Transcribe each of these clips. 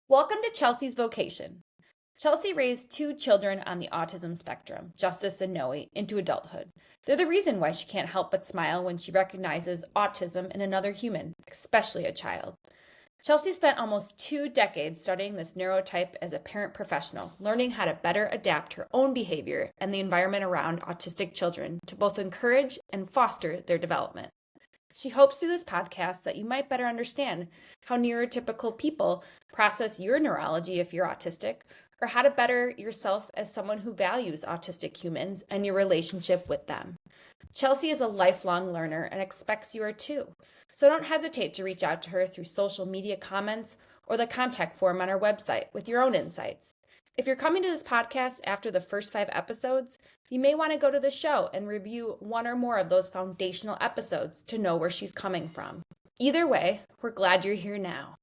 Welcome to Chelsea's Vocation. Chelsea raised two children on the autism spectrum, Justice and Noe, into adulthood. They're the reason why she can't help but smile when she recognizes autism in another human, especially a child. Chelsea spent almost 2 decades studying this neurotype as a parent professional, learning how to better adapt her own behavior and the environment around autistic children to both encourage and foster their development. She hopes through this podcast that you might better understand how neurotypical people process your neurology if you're autistic, or how to better yourself as someone who values autistic humans and your relationship with them. Chelsea is a lifelong learner and expects you are too. So don't hesitate to reach out to her through social media comments or the contact form on our website with your own insights. If you're coming to this podcast after the first 5 episodes, you may want to go to the show and review one or more of those foundational episodes to know where she's coming from. Either way, we're glad you're here now.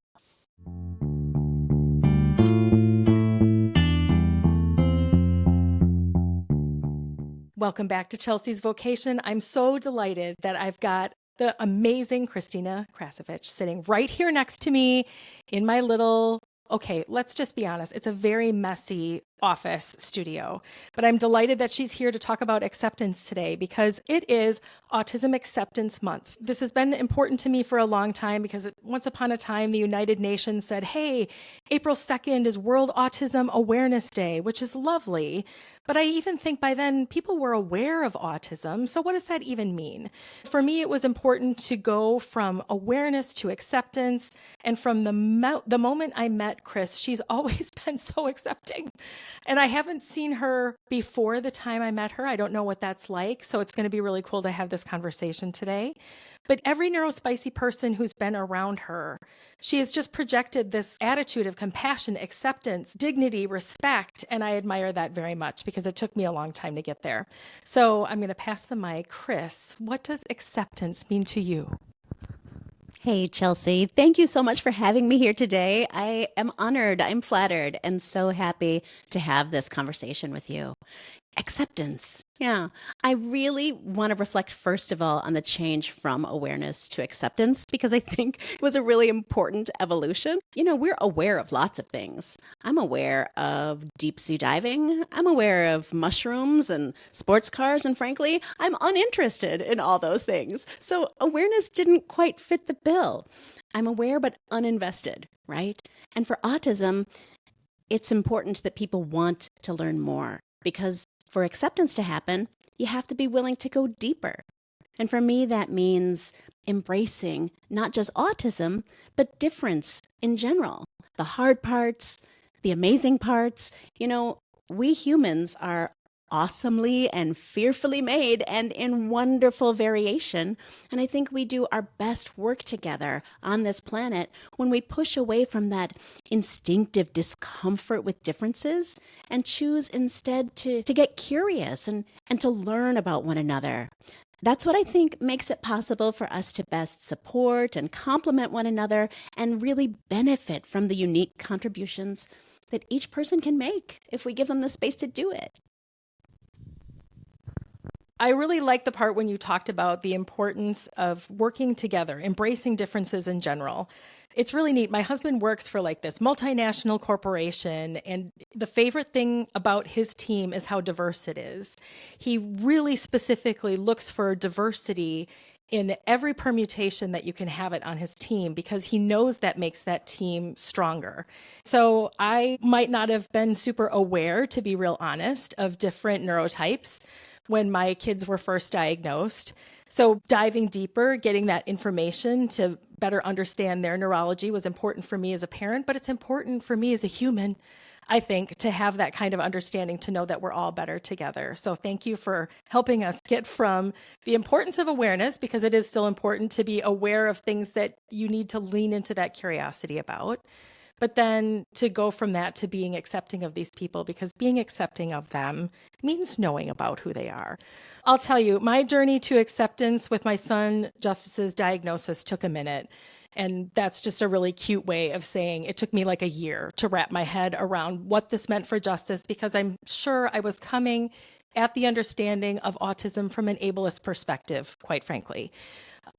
Welcome back to Chelsea's Vocation. I'm so delighted that I've got the amazing Christina Krasovich sitting right here next to me in my little, okay, let's just be honest, it's a very messy office studio. But I'm delighted that she's here to talk about acceptance today because it is Autism Acceptance Month. This has been important to me for a long time because once upon a time, the United Nations said, hey, April 2nd is World Autism Awareness Day, which is lovely. But I even think by then people were aware of autism. So what does that even mean? For me, it was important to go from awareness to acceptance. And from the moment I met Chris, she's always been so accepting. And I haven't seen her before the time I met her. I don't know what that's like. So it's going to be really cool to have this conversation today. But every neurospicy person who's been around her, she has just projected this attitude of compassion, acceptance, dignity, respect. And I admire that very much because it took me a long time to get there. So I'm going to pass the mic. Chris, what does acceptance mean to you? Hey, Chelsea. Thank you so much for having me here today. I am honored, I'm flattered, and so happy to have this conversation with you. Acceptance. Yeah. I really want to reflect, first of all, on the change from awareness to acceptance, because I think it was a really important evolution. You know, we're aware of lots of things. I'm aware of deep sea diving. I'm aware of mushrooms and sports cars. And frankly, I'm uninterested in all those things. So awareness didn't quite fit the bill. I'm aware, but uninvested, right? And for autism, it's important that people want to learn more because for acceptance to happen, you have to be willing to go deeper. And for me, that means embracing not just autism, but difference in general. The hard parts, the amazing parts. You know, we humans are awesomely and fearfully made and in wonderful variation. And I think we do our best work together on this planet when we push away from that instinctive discomfort with differences and choose instead to get curious and to learn about one another. That's what I think makes it possible for us to best support and complement one another and really benefit from the unique contributions that each person can make if we give them the space to do it. I really like the part when you talked about the importance of working together, embracing differences in general. It's really neat. My husband works for like this multinational corporation, and the favorite thing about his team is how diverse it is. He really specifically looks for diversity in every permutation that you can have it on his team because he knows that makes that team stronger. So I might not have been super aware, to be real honest, of different neurotypes when my kids were first diagnosed. So diving deeper, getting that information to better understand their neurology was important for me as a parent, but it's important for me as a human, I think, to have that kind of understanding, to know that we're all better together. So thank you for helping us get from the importance of awareness, because it is still important to be aware of things that you need to lean into that curiosity about. But then to go from that to being accepting of these people, because being accepting of them means knowing about who they are. I'll tell you, my journey to acceptance with my son Justice's diagnosis took a minute. And that's just a really cute way of saying it took me like a year to wrap my head around what this meant for Justice, because I'm sure I was coming at the understanding of autism from an ableist perspective, quite frankly.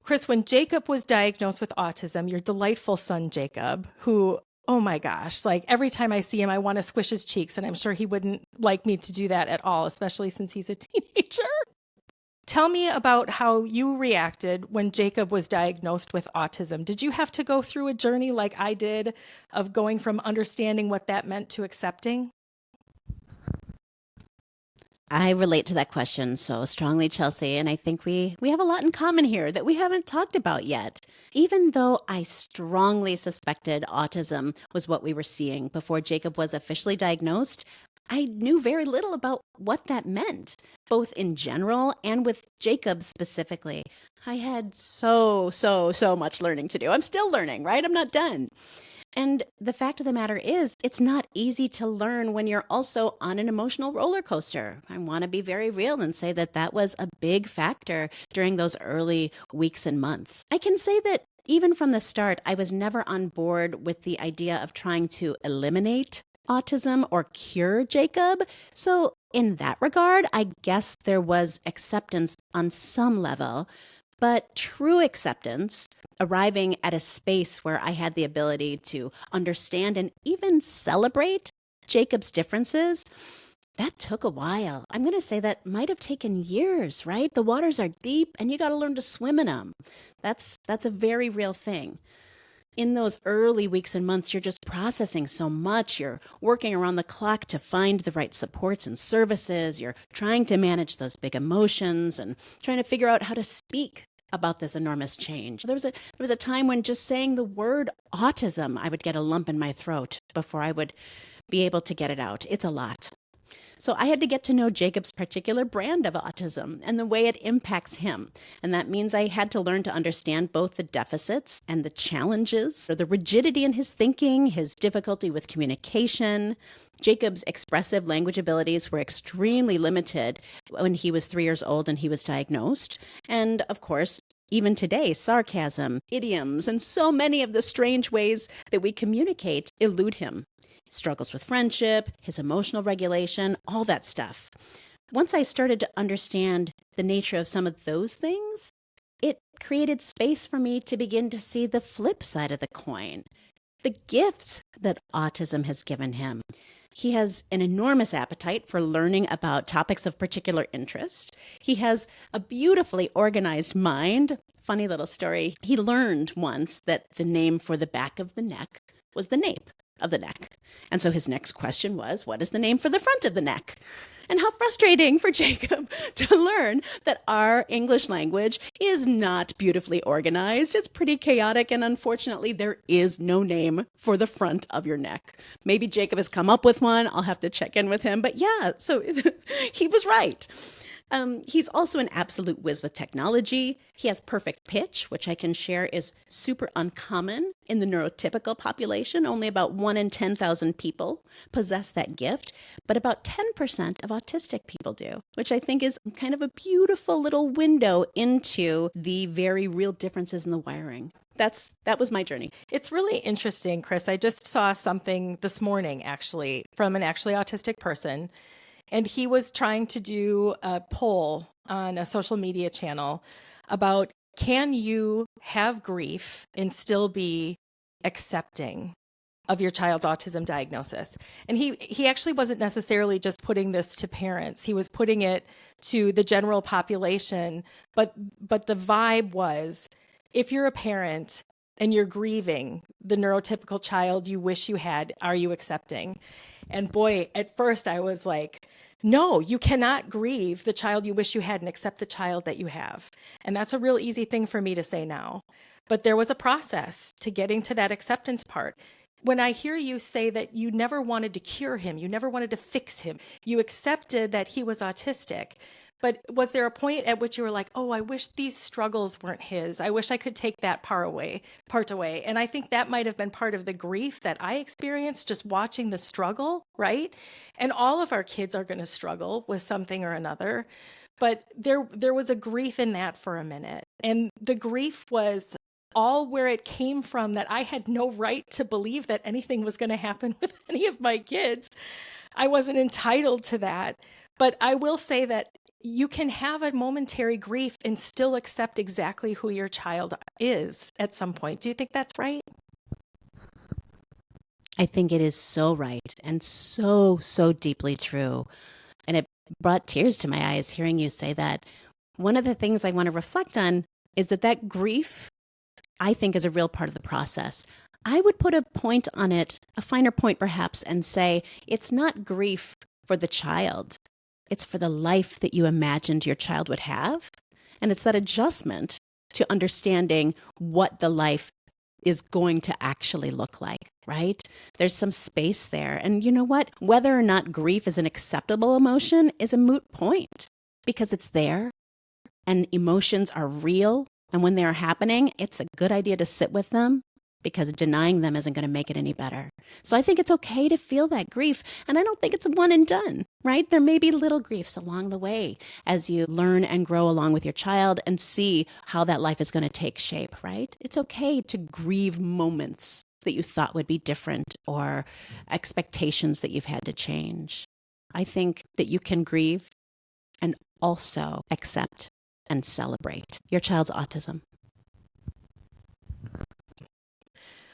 Chris, when Jacob was diagnosed with autism, your delightful son, Jacob, who oh my gosh, like every time I see him, I want to squish his cheeks. And I'm sure he wouldn't like me to do that at all, especially since he's a teenager. Tell me about how you reacted when Jacob was diagnosed with autism. Did you have to go through a journey like I did of going from understanding what that meant to accepting? I relate to that question so strongly, Chelsea, and I think we have a lot in common here that we haven't talked about yet. Even though I strongly suspected autism was what we were seeing before Jacob was officially diagnosed, I knew very little about what that meant, both in general and with Jacob specifically. I had so much learning to do. I'm still learning, right? I'm not done. And the fact of the matter is, it's not easy to learn when you're also on an emotional roller coaster. I want to be very real and say that that was a big factor during those early weeks and months. I can say that even from the start, I was never on board with the idea of trying to eliminate autism or cure Jacob. So in that regard, I guess there was acceptance on some level. But true acceptance, arriving at a space where I had the ability to understand and even celebrate Jacob's differences, that took a while. I'm going to say that might have taken years, right? The waters are deep and you got to learn to swim in them. That's a very real thing. In those early weeks and months, you're just processing so much. You're working around the clock to find the right supports and services. You're trying to manage those big emotions and trying to figure out how to speak about this enormous change. There was a time when just saying the word autism, I would get a lump in my throat before I would be able to get it out. It's a lot. So I had to get to know Jacob's particular brand of autism and the way it impacts him. And that means I had to learn to understand both the deficits and the challenges, or the rigidity in his thinking, his difficulty with communication. Jacob's expressive language abilities were extremely limited when he was 3 years old and he was diagnosed. And of course, even today, sarcasm, idioms, and so many of the strange ways that we communicate elude him. Struggles with friendship, his emotional regulation, all that stuff. Once I started to understand the nature of some of those things, it created space for me to begin to see the flip side of the coin, the gifts that autism has given him. He has an enormous appetite for learning about topics of particular interest. He has a beautifully organized mind. Funny little story. He learned once that the name for the back of the neck was the nape of the neck. And so his next question was, what is the name for the front of the neck? And how frustrating for Jacob to learn that our English language is not beautifully organized. It's pretty chaotic, and unfortunately, there is no name for the front of your neck. Maybe Jacob has come up with one. I'll have to check in with him. But yeah, so he was right. He's also an absolute whiz with technology. He has perfect pitch, which I can share is super uncommon in the neurotypical population. Only about 1 in 10,000 people possess that gift, but about 10% of autistic people do, which I think is kind of a beautiful little window into the very real differences in the wiring. That was my journey. It's really interesting, Chris. I just saw something this morning, actually, from an actually autistic person. And he was trying to do a poll on a social media channel about, can you have grief and still be accepting of your child's autism diagnosis? And he actually wasn't necessarily just putting this to parents. He was putting it to the general population. But the vibe was, if you're a parent and you're grieving the neurotypical child you wish you had, are you accepting? And boy, at first I was like, no, you cannot grieve the child you wish you had and accept the child that you have. And that's a real easy thing for me to say now. But there was a process to getting to that acceptance part. When I hear you say that you never wanted to cure him, you never wanted to fix him, you accepted that he was autistic. But was there a point at which you were like, oh, I wish these struggles weren't his. I wish I could take that part away. And I think that might have been part of the grief that I experienced just watching the struggle, right? And all of our kids are going to struggle with something or another. But there was a grief in that for a minute. And the grief was all where it came from, that I had no right to believe that anything was going to happen with any of my kids. I wasn't entitled to that. But I will say that you can have a momentary grief and still accept exactly who your child is at some point. Do you think that's right? I think it is so right and so, so deeply true. And it brought tears to my eyes hearing you say that. One of the things I want to reflect on is that grief, I think, is a real part of the process. I would put a point on it, a finer point perhaps, and say it's not grief for the child. It's for the life that you imagined your child would have. And it's that adjustment to understanding what the life is going to actually look like, right? There's some space there. And you know what? Whether or not grief is an acceptable emotion is a moot point because it's there and emotions are real. And when they're happening, it's a good idea to sit with them because denying them isn't going to make it any better. So I think it's okay to feel that grief. And I don't think it's a one and done, right? There may be little griefs along the way as you learn and grow along with your child and see how that life is going to take shape, right? It's okay to grieve moments that you thought would be different or expectations that you've had to change. I think that you can grieve and also accept and celebrate your child's autism.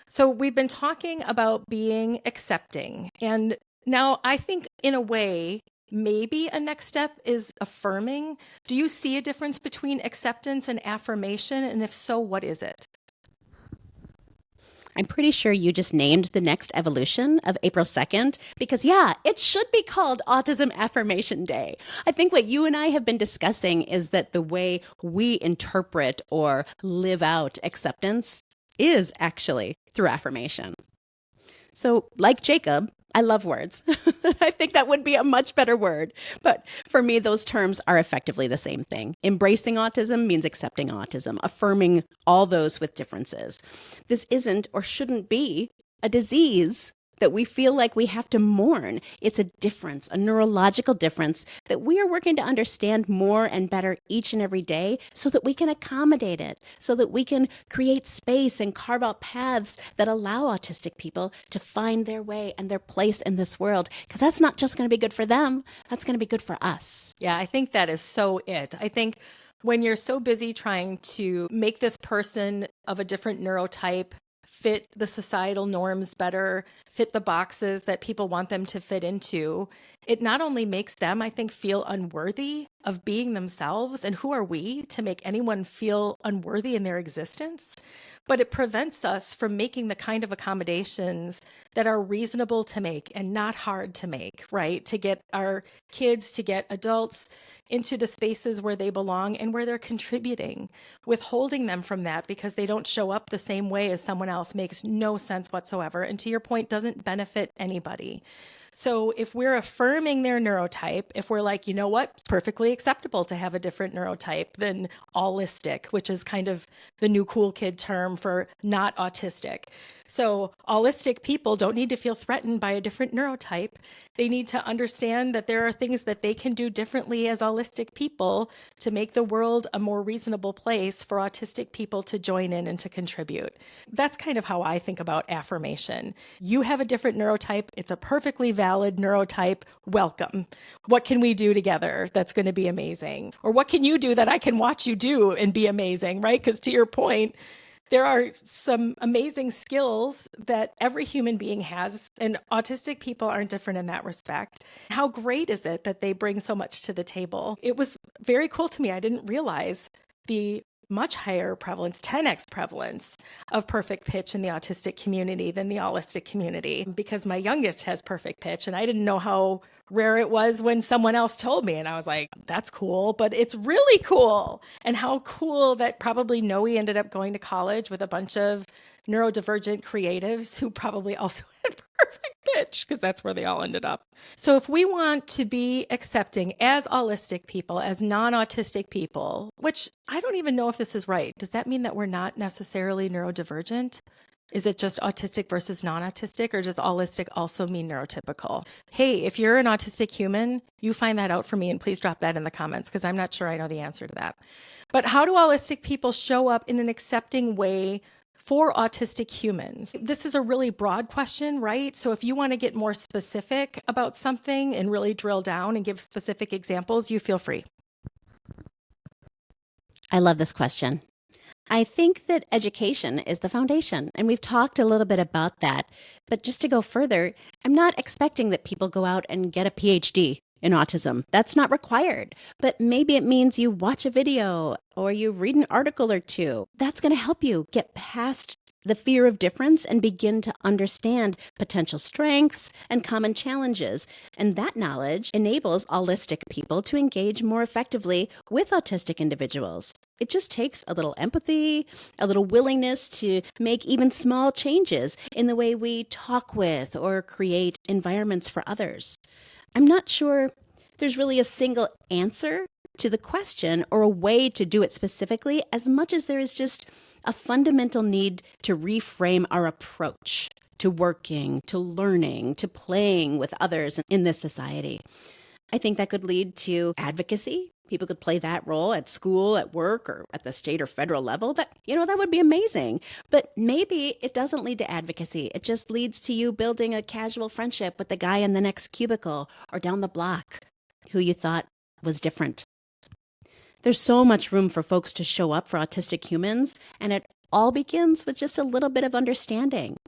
So we've been talking about being accepting. And now I think in a way, maybe a next step is affirming. Do you see a difference between acceptance and affirmation? And if so, what is it? I'm pretty sure you just named the next evolution of April 2nd because, yeah, it should be called Autism Affirmation Day. I think what you and I have been discussing is that the way we interpret or live out acceptance is actually through affirmation. So, like Jacob, I love words. I think that would be a much better word. But for me, those terms are effectively the same thing. Embracing autism means accepting autism, affirming all those with differences. This isn't or shouldn't be a disease that we feel like we have to mourn. It's a difference, a neurological difference that we are working to understand more and better each and every day so that we can accommodate it, so that we can create space and carve out paths that allow autistic people to find their way and their place in this world. Because that's not just going to be good for them, that's going to be good for us. Yeah, I think that is so it. I think when you're so busy trying to make this person of a different neurotype fit the societal norms better, fit the boxes that people want them to fit into, it not only makes them, I think, feel unworthy of being themselves, and who are we to make anyone feel unworthy in their existence, but it prevents us from making the kind of accommodations that are reasonable to make and not hard to make, right? To get our kids, to get adults into the spaces where they belong and where they're contributing. Withholding them from that because they don't show up the same way as someone else makes no sense whatsoever. And to your point, doesn't benefit anybody. So if we're affirming their neurotype, if we're like, you know what, it's perfectly acceptable to have a different neurotype than allistic, which is kind of the new cool kid term for not autistic. So allistic people don't need to feel threatened by a different neurotype. They need to understand that there are things that they can do differently as allistic people to make the world a more reasonable place for autistic people to join in and to contribute. That's kind of how I think about affirmation. You have a different neurotype. It's a perfectly valid neurotype. Welcome. What can we do together that's going to be amazing? Or what can you do that I can watch you do and be amazing, right? Because to your point, there are some amazing skills that every human being has, and autistic people aren't different in that respect. How great is it that they bring so much to the table? It was very cool to me. I didn't realize the much higher prevalence, 10x prevalence of perfect pitch in the autistic community than the allistic community, because my youngest has perfect pitch and I didn't know how rare it was when someone else told me. And I was like, that's cool, but it's really cool. And how cool that probably Noe ended up going to college with a bunch of neurodivergent creatives who probably also had perfect pitch, because that's where they all ended up. So if we want to be accepting as allistic people, as non-autistic people, which I don't even know if this is right, does that mean that we're not necessarily neurodivergent? Is it just autistic versus non-autistic, or does allistic also mean neurotypical? Hey, if you're an autistic human, you find that out for me and please drop that in the comments because I'm not sure I know the answer to that. But how do allistic people show up in an accepting way for autistic humans? This is a really broad question, right? So if you want to get more specific about something and really drill down and give specific examples, you feel free. I love this question. I think that education is the foundation, and we've talked a little bit about that. But just to go further, I'm not expecting that people go out and get a PhD in autism. That's not required. But maybe it means you watch a video or you read an article or two. That's going to help you get past the fear of difference and begin to understand potential strengths and common challenges. And that knowledge enables autistic people to engage more effectively with autistic individuals. It just takes a little empathy, a little willingness to make even small changes in the way we talk with or create environments for others. I'm not sure there's really a single answer to the question or a way to do it specifically, as much as there is just a fundamental need to reframe our approach to working, to learning, to playing with others in this society. I think that could lead to advocacy. People could play that role at school, at work, or at the state or federal level. That would be amazing. But maybe it doesn't lead to advocacy. It just leads to you building a casual friendship with the guy in the next cubicle or down the block who you thought was different. There's so much room for folks to show up for autistic humans, and it all begins with just a little bit of understanding.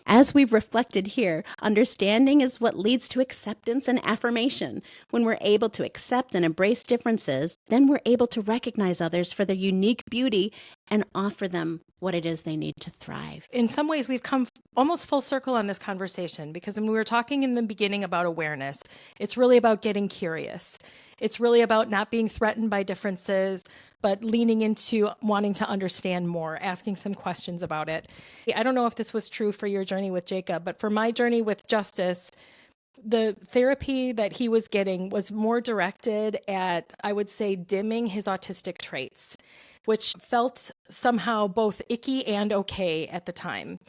As we've reflected here, understanding is what leads to acceptance and affirmation. When we're able to accept and embrace differences, then we're able to recognize others for their unique beauty and offer them what it is they need to thrive. In some ways, we've come almost full circle on this conversation, because when we were talking in the beginning about awareness, it's really about getting curious. It's really about not being threatened by differences, but leaning into wanting to understand more, asking some questions about it. I don't know if this was true for your journey with Jacob, but for my journey with Justice, the therapy that he was getting was more directed at, I would say, dimming his autistic traits, which felt somehow both icky and okay at the time.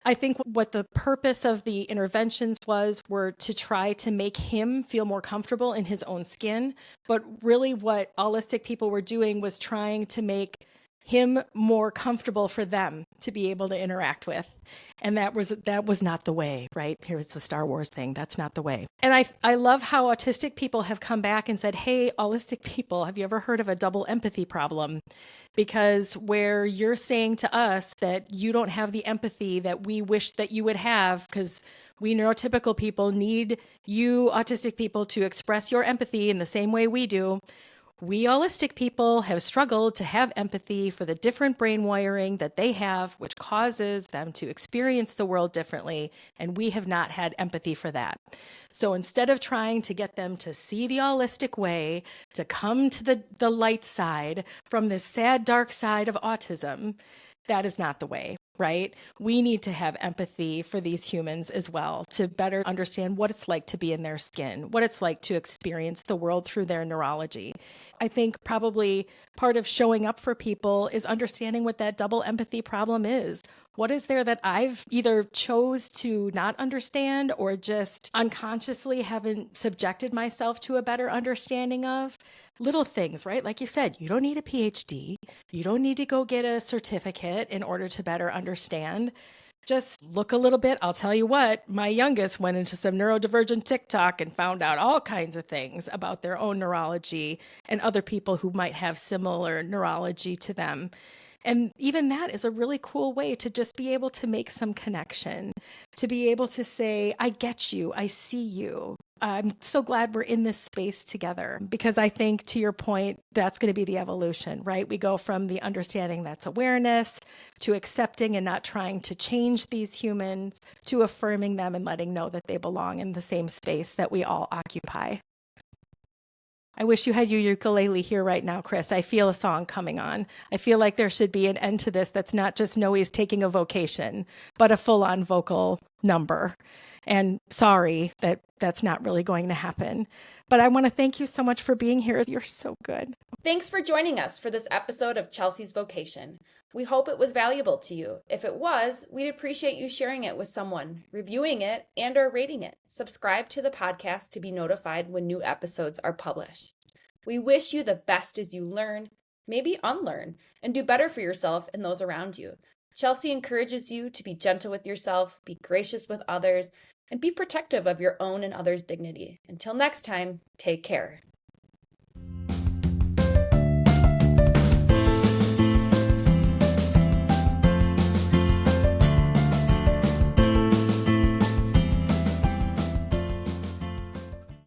I think what the purpose of the interventions were to try to make him feel more comfortable in his own skin. But really what autistic people were doing was trying to make him more comfortable for them to be able to interact with. And that was not the way, right? Here's the Star Wars thing. That's not the way. And I love how autistic people have come back and said, hey, autistic people, have you ever heard of a double empathy problem? Because where you're saying to us that you don't have the empathy that we wish that you would have, because we neurotypical people need you autistic people to express your empathy in the same way we do. We autistic people have struggled to have empathy for the different brain wiring that they have, which causes them to experience the world differently, and we have not had empathy for that. So instead of trying to get them to see the autistic way, to come to the light side from this sad, dark side of autism, that is not the way, right? We need to have empathy for these humans as well, to better understand what it's like to be in their skin, what it's like to experience the world through their neurology. I think probably part of showing up for people is understanding what that double empathy problem is. What is there that I've either chose to not understand or just unconsciously haven't subjected myself to a better understanding of? Little things, right? Like you said, you don't need a PhD. You don't need to go get a certificate in order to better understand. Just look a little bit. I'll tell you what, my youngest went into some neurodivergent TikTok and found out all kinds of things about their own neurology and other people who might have similar neurology to them. And even that is a really cool way to just be able to make some connection, to be able to say, I get you, I see you. I'm so glad we're in this space together, because I think, to your point, that's going to be the evolution, right? We go from the understanding that's awareness to accepting and not trying to change these humans, to affirming them and letting know that they belong in the same space that we all occupy. I wish you had your ukulele here right now, Chris. I feel a song coming on. I feel like there should be an end to this that's not just Noe's taking a vocation, but a full-on vocal number. And sorry that that's not really going to happen. But I want to thank you so much for being here. You're so good. Thanks for joining us for this episode of Chelsea's Vocation. We hope it was valuable to you. If it was, we'd appreciate you sharing it with someone, reviewing it, and/or rating it. Subscribe to the podcast to be notified when new episodes are published. We wish you the best as you learn, maybe unlearn, and do better for yourself and those around you. Chelsea encourages you to be gentle with yourself, be gracious with others, and be protective of your own and others' dignity. Until next time, take care.